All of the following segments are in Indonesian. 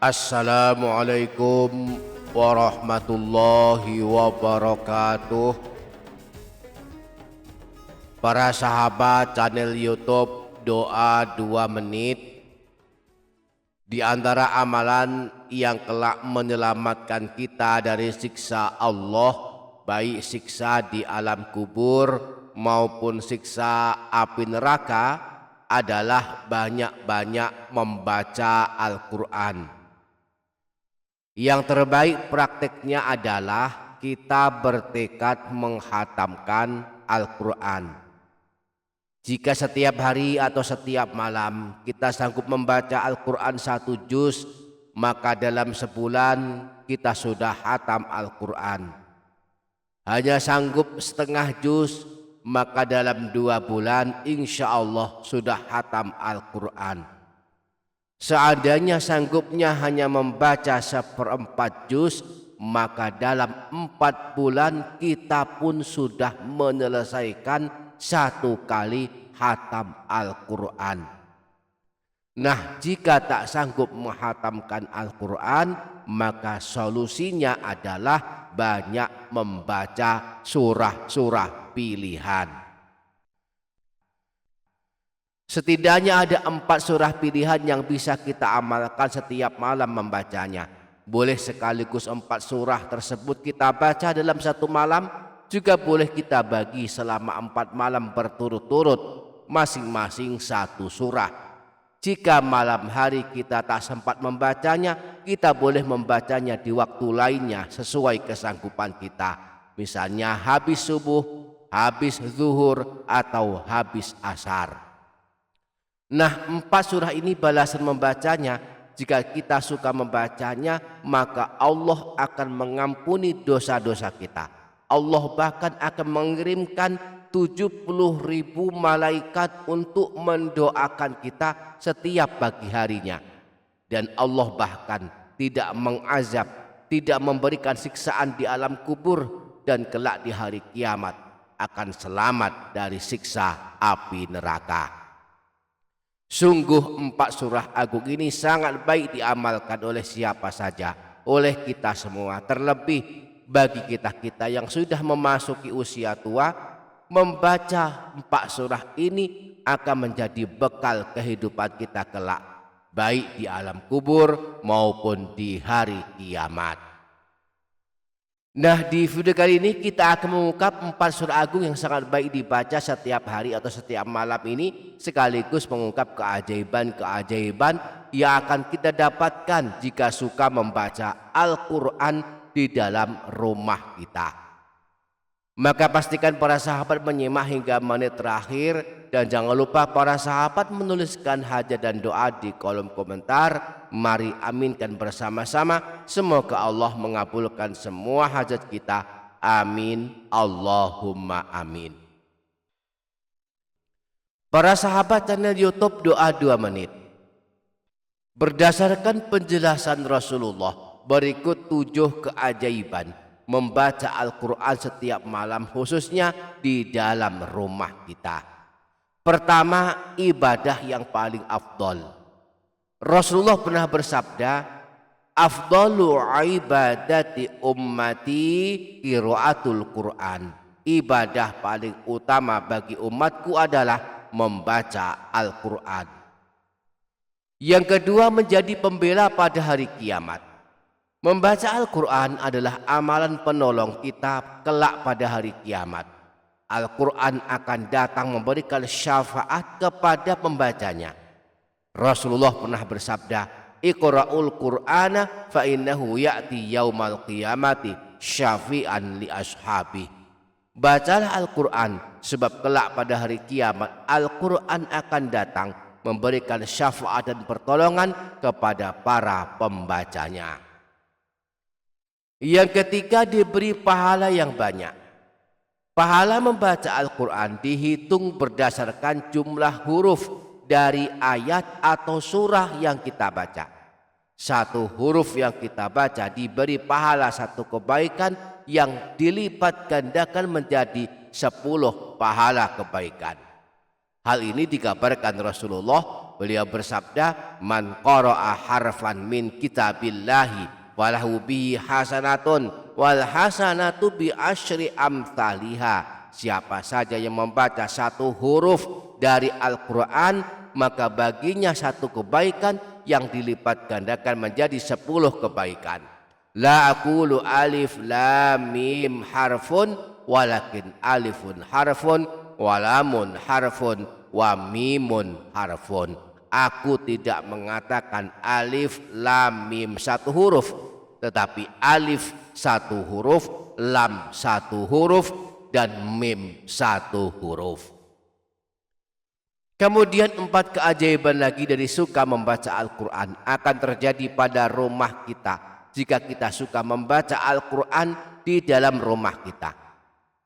Assalamualaikum warahmatullahi wabarakatuh. Para sahabat channel YouTube Doa 2 Menit, di antara amalan yang kelak menyelamatkan kita dari siksa Allah, baik siksa di alam kubur maupun siksa api neraka, adalah banyak-banyak membaca Al-Quran. Yang terbaik prakteknya adalah kita bertekad menghatamkan Al-Quran. Jika setiap hari atau setiap malam kita sanggup membaca Al-Quran 1 juz, maka dalam sebulan kita sudah hatam Al-Quran. Hanya sanggup setengah juz, maka dalam 2 bulan insya Allah sudah hatam Al-Quran. Seandainya sanggupnya hanya membaca 1/4 juz, maka dalam 4 bulan kita pun sudah menyelesaikan 1 kali hatam Al-Quran. Nah, jika tak sanggup menghatamkan Al-Quran, maka solusinya adalah banyak membaca surah-surah pilihan. Setidaknya ada 4 surah pilihan yang bisa kita amalkan setiap malam membacanya. Boleh sekaligus 4 surah tersebut kita baca dalam 1 malam, juga boleh kita bagi selama 4 malam berturut-turut, masing-masing 1 surah. Jika malam hari kita tak sempat membacanya, kita boleh membacanya di waktu lainnya sesuai kesanggupan kita. Misalnya habis subuh, habis zuhur, atau habis asar. Nah, 4 surah ini balasan membacanya. Jika kita suka membacanya, maka Allah akan mengampuni dosa-dosa kita. Allah bahkan akan mengirimkan 70.000 malaikat untuk mendoakan kita setiap pagi harinya. Dan Allah bahkan tidak mengazab, tidak memberikan siksaan di alam kubur, dan kelak di hari kiamat akan selamat dari siksa api neraka. Sungguh 4 surah agung ini sangat baik diamalkan oleh siapa saja, oleh kita semua. Terlebih bagi kita-kita yang sudah memasuki usia tua, membaca 4 surah ini akan menjadi bekal kehidupan kita kelak, baik di alam kubur maupun di hari kiamat. Nah, di video kali ini kita akan mengungkap 4 surah agung yang sangat baik dibaca setiap hari atau setiap malam ini, sekaligus mengungkap keajaiban-keajaiban yang akan kita dapatkan jika suka membaca Al-Quran di dalam rumah kita. Maka pastikan para sahabat menyimak hingga menit terakhir, dan jangan lupa para sahabat menuliskan hajat dan doa di kolom komentar. Mari aminkan bersama-sama, semoga Allah mengabulkan semua hajat kita. Amin, Allahumma amin. Para sahabat channel YouTube Doa 2 Menit, berdasarkan penjelasan Rasulullah, berikut 7 keajaiban membaca Al-Quran setiap malam, khususnya di dalam rumah kita. Pertama, ibadah yang paling afdol. Rasulullah pernah bersabda, afdalu ibadati ummati qiraatul Quran. Ibadah paling utama bagi umatku adalah membaca Al-Quran. Yang kedua, menjadi pembela pada hari kiamat. Membaca Al-Quran adalah amalan penolong kita kelak pada hari kiamat. Al-Quran akan datang memberikan syafaat kepada pembacanya. Rasulullah pernah bersabda, Iqra'ul Qur'ana fa innahu ya'ti yaumal qiyamati syafi'an li ashabi. Bacalah Al-Quran, sebab kelak pada hari kiamat Al-Quran akan datang memberikan syafaat dan pertolongan kepada para pembacanya. Yang ketiga, diberi pahala yang banyak. Pahala membaca Al-Quran dihitung berdasarkan jumlah huruf dari ayat atau surah yang kita baca. 1 huruf yang kita baca diberi pahala 1 kebaikan yang dilipat gandakan menjadi 10 pahala kebaikan. Hal ini dikabarkan Rasulullah Beliau bersabda, "Man qara'a harfan min kitabillahi falahu bihi hasanatun wal hasanatu bi asyri amthaliha." Siapa saja yang membaca satu huruf dari Al-Quran, maka baginya satu kebaikan yang dilipat gandakan menjadi 10 kebaikan. La aqulu alif lam mim harfun walakin alifun harfun walamun harfun wa mimun harfun. Aku tidak mengatakan alif lam mim satu huruf, tetapi alif satu huruf, lam satu huruf, dan mim satu huruf. Kemudian 4 keajaiban lagi dari suka membaca Al-Quran akan terjadi pada rumah kita jika kita suka membaca Al-Quran di dalam rumah kita.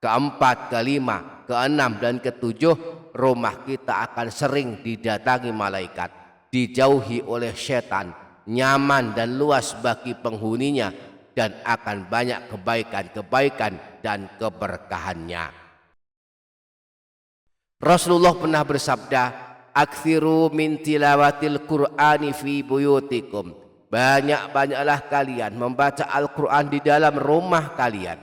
Keempat, kelima, keenam, dan ketujuh, rumah kita akan sering didatangi malaikat, dijauhi oleh setan, nyaman dan luas bagi penghuninya, dan akan banyak kebaikan-kebaikan dan keberkahannya. Rasulullah pernah bersabda, "Aktsiru min tilawatil Qur'ani fi buyutikum." Banyak-banyaklah kalian membaca Al-Quran di dalam rumah kalian.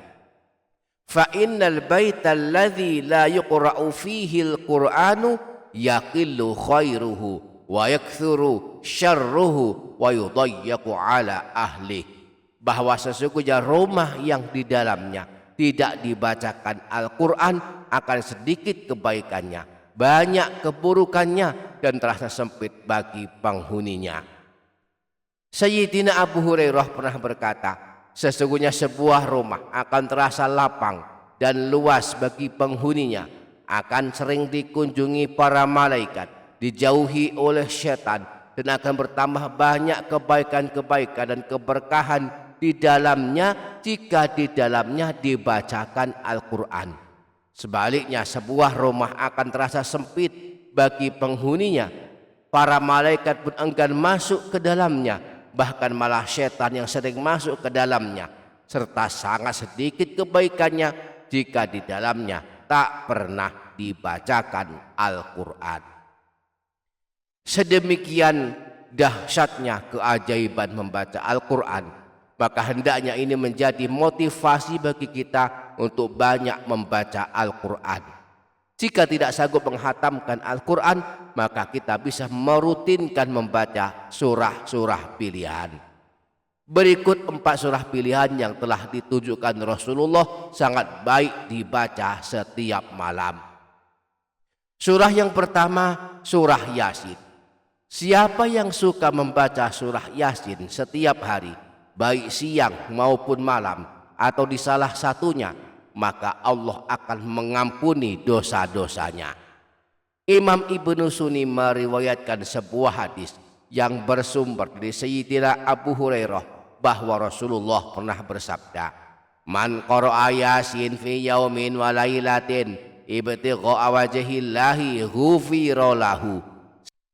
Fa innal baita alladzi la yuqra'u fihi al-Qur'anu yaqillu khairuhu wa yakthuru syarruhu wa yudayyaqu ala ahli. Bahwa sesungguhnya rumah yang di dalamnya tidak dibacakan Al-Quran akan sedikit kebaikannya, banyak keburukannya, dan terasa sempit bagi penghuninya. Sayyidina Abu Hurairah pernah berkata, sesungguhnya sebuah rumah akan terasa lapang dan luas bagi penghuninya, akan sering dikunjungi para malaikat, dijauhi oleh setan, dan akan bertambah banyak kebaikan-kebaikan dan keberkahan di dalamnya jika di dalamnya dibacakan Al-Quran. Sebaliknya sebuah rumah akan terasa sempit bagi penghuninya, para malaikat pun enggan masuk ke dalamnya, bahkan malah setan yang sering masuk ke dalamnya, serta sangat sedikit kebaikannya jika di dalamnya tak pernah dibacakan Al-Quran. Sedemikian dahsyatnya keajaiban membaca Al-Quran, maka hendaknya ini menjadi motivasi bagi kita untuk banyak membaca Al-Quran. Jika tidak sanggup menghatamkan Al-Quran, maka kita bisa merutinkan membaca surah-surah pilihan. Berikut 4 surah pilihan yang telah ditunjukkan Rasulullah sangat baik dibaca setiap malam. Surah yang pertama, surah Yasin. Siapa yang suka membaca surah Yasin setiap hari, baik siang maupun malam, atau di salah satunya, maka Allah akan mengampuni dosa-dosanya. Imam Ibnu Sunni meriwayatkan sebuah hadis yang bersumber dari Sayyidina Abu Hurairah bahwa Rasulullah pernah bersabda, "Man qara'a Yasin fi yaumin wa lailatin ibtigha'a wajhillahi ghufira lahu."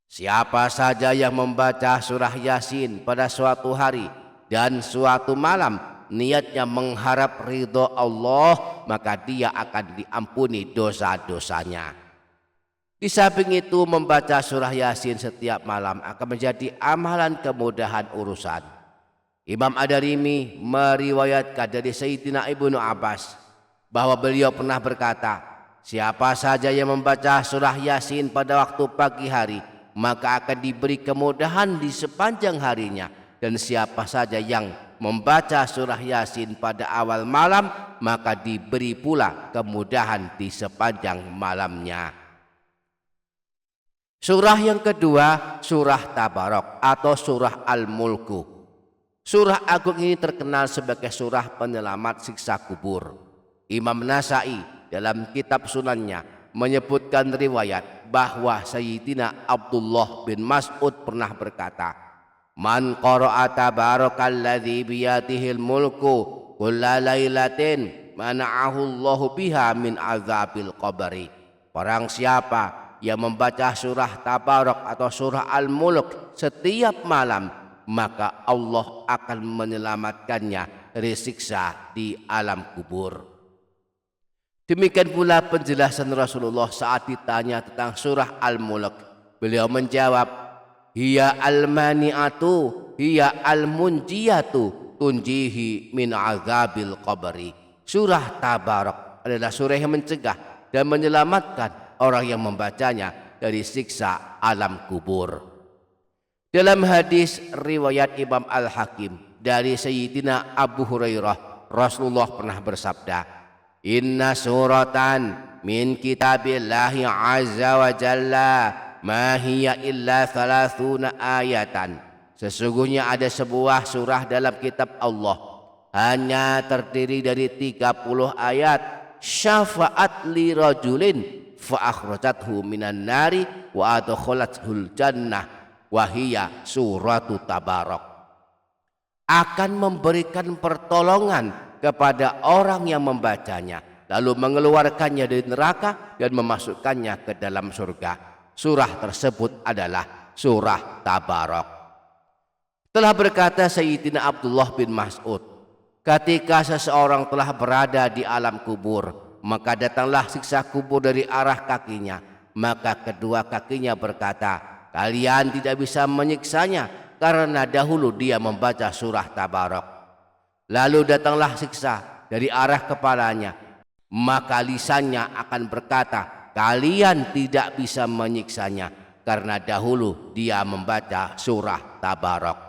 Siapa saja yang membaca surah Yasin pada suatu hari dan suatu malam, niatnya mengharap ridho Allah, maka dia akan diampuni dosa-dosanya. Di samping itu, membaca surah Yasin setiap malam akan menjadi amalan kemudahan urusan. Imam Ad-Darimi meriwayatkan dari Sayyidina Ibnu Abbas bahwa beliau pernah berkata, siapa saja yang membaca surah Yasin pada waktu pagi hari, maka akan diberi kemudahan di sepanjang harinya. Dan siapa saja yang membaca surah Yasin pada awal malam, maka diberi pula kemudahan di sepanjang malamnya. Surah yang kedua, surah Tabarok atau surah Al-Mulku. Surah agung ini terkenal sebagai surah penyelamat siksa kubur. Imam Nasai dalam kitab sunannya menyebutkan riwayat bahwa Sayyidina Abdullah bin Mas'ud pernah berkata, "Man qara'a tabarakalladzi biyadihil mulku kulla lailatin mana'ahu Allahu biha min azabil qabri." Barang siapa yang membaca surah Tabarok atau surah Al-Mulk setiap malam, maka Allah akan menyelamatkannya dari siksa di alam kubur. Demikian pula penjelasan Rasulullah saat ditanya tentang surah Al-Mulk. Beliau menjawab, hiya al-mani'atu, hiya al-munjiyatu, tunjihi min azabil qabri. Surah Tabarak adalah surah yang mencegah dan menyelamatkan orang yang membacanya dari siksa alam kubur. Dalam hadis riwayat Imam Al-Hakim dari Sayyidina Abu Hurairah, Rasulullah pernah bersabda, inna suratan min kitabillahi azza wa jalla ma hiya illa 30 ayatan. Sesungguhnya ada sebuah surah dalam kitab Allah, hanya terdiri dari 30 ayat. Syafa'at li rajulin fa akhrajathu minan nari wa adkhalathul jannah wa hiya suratu Tabarak. Akan memberikan pertolongan kepada orang yang membacanya, lalu mengeluarkannya dari neraka dan memasukkannya ke dalam surga. Surah tersebut adalah surah Tabarak. Telah berkata Sayyidina Abdullah bin Mas'ud, ketika seseorang telah berada di alam kubur, maka datanglah siksa kubur dari arah kakinya. Maka kedua kakinya berkata, kalian tidak bisa menyiksanya karena dahulu dia membaca surah Tabarak. Lalu datanglah siksa dari arah kepalanya, maka lisannya akan berkata, kalian tidak bisa menyiksanya karena dahulu dia membaca surah Tabarak.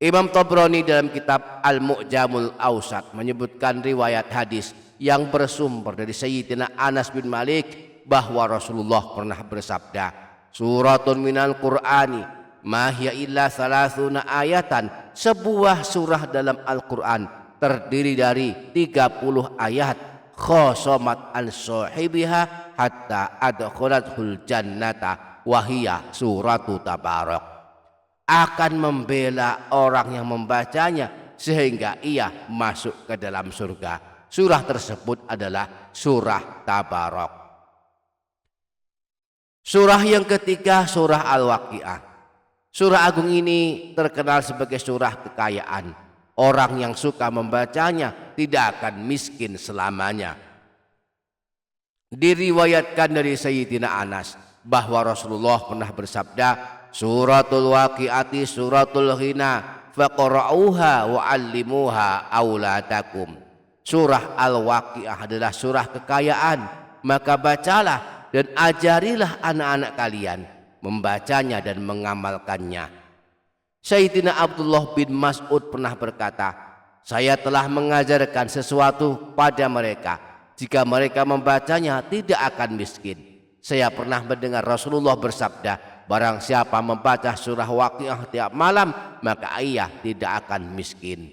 Imam Tabrani dalam kitab Al-Mu'jamul Awsat menyebutkan riwayat hadis yang bersumber dari Sayyidina Anas bin Malik bahwa Rasulullah pernah bersabda, suratun minal Qur'ani ma hiya illa 30 ayatan. Sebuah surah dalam Al-Quran terdiri dari 30 ayat. Khosomat an sahibiha hatta adkhalathul jannata wa hiya suratu Tabarak. Akan membela orang yang membacanya sehingga ia masuk ke dalam surga. Surah tersebut adalah surah Tabarak. Surah yang ketiga, surah Al-Waqiah. Surah agung ini terkenal sebagai surah kekayaan. Orang yang suka membacanya tidak akan miskin selamanya. Diriwayatkan dari Sayyidina Anas bahwa Rasulullah pernah bersabda, suratul waqi'ati suratul ghina faqra'uha wa'allimuha auladakum. Surah Al-Waqi'ah adalah surah kekayaan, maka bacalah dan ajarilah anak-anak kalian membacanya dan mengamalkannya. Sayyidina Abdullah bin Mas'ud pernah berkata, saya telah mengajarkan sesuatu pada mereka, jika mereka membacanya tidak akan miskin. Saya pernah mendengar Rasulullah bersabda, barang siapa membaca surah Waqiah tiap malam, maka ia tidak akan miskin.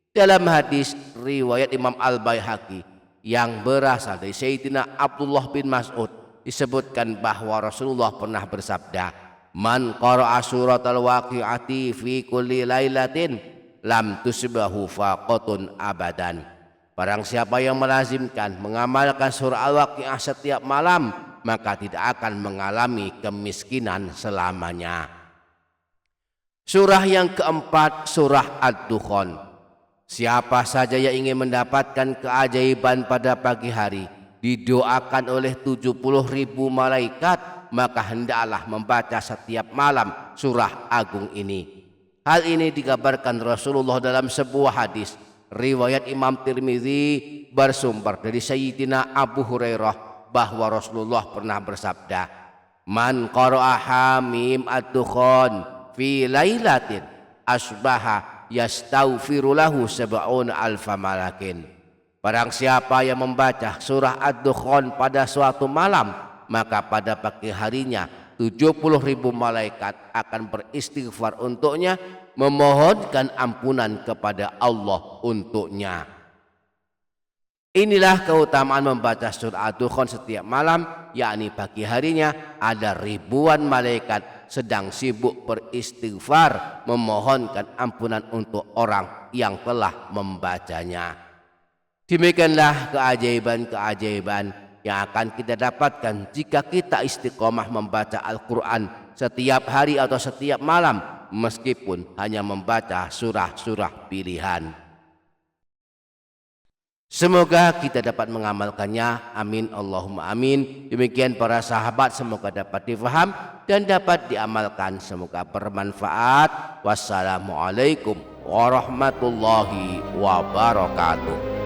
Dalam hadis riwayat Imam Al-Baihaqi yang berasal dari Sayyidina Abdullah bin Mas'ud disebutkan bahwa Rasulullah pernah bersabda, man qara'a suratal waqi'ati fi kulli lailatin lam tusbahu faqatun abadan. Barang siapa yang melazimkan mengamalkan surah Al-Waqiah setiap malam, maka tidak akan mengalami kemiskinan selamanya. Surah yang keempat, surah Ad-Dukhan. Siapa saja yang ingin mendapatkan keajaiban pada pagi hari, didoakan oleh 70.000 malaikat, maka hendaklah membaca setiap malam surah agung ini. Hal ini dikabarkan Rasulullah dalam sebuah hadis riwayat Imam Tirmidzi bersumber dari Sayyidina Abu Hurairah bahwa Rasulullah pernah bersabda, man qara'a hamim ad-dukhan fi lailatin asbaha yastaghfiru lahu 70 alfa malakin. Barang siapa yang membaca surah Ad-Dukhan pada suatu malam, maka pada pagi harinya 70.000 malaikat akan beristighfar untuknya, memohonkan ampunan kepada Allah untuknya. Inilah keutamaan membaca surah Ad-Dukhan setiap malam, yakni pagi harinya ada ribuan malaikat sedang sibuk beristighfar, memohonkan ampunan untuk orang yang telah membacanya. Demikianlah keajaiban-keajaiban yang akan kita dapatkan jika kita istiqomah membaca Al-Quran setiap hari atau setiap malam, meskipun hanya membaca surah-surah pilihan. Semoga kita dapat mengamalkannya. Amin Allahumma amin. Demikian para sahabat, semoga dapat difaham dan dapat diamalkan. Semoga bermanfaat. Wassalamualaikum warahmatullahi wabarakatuh.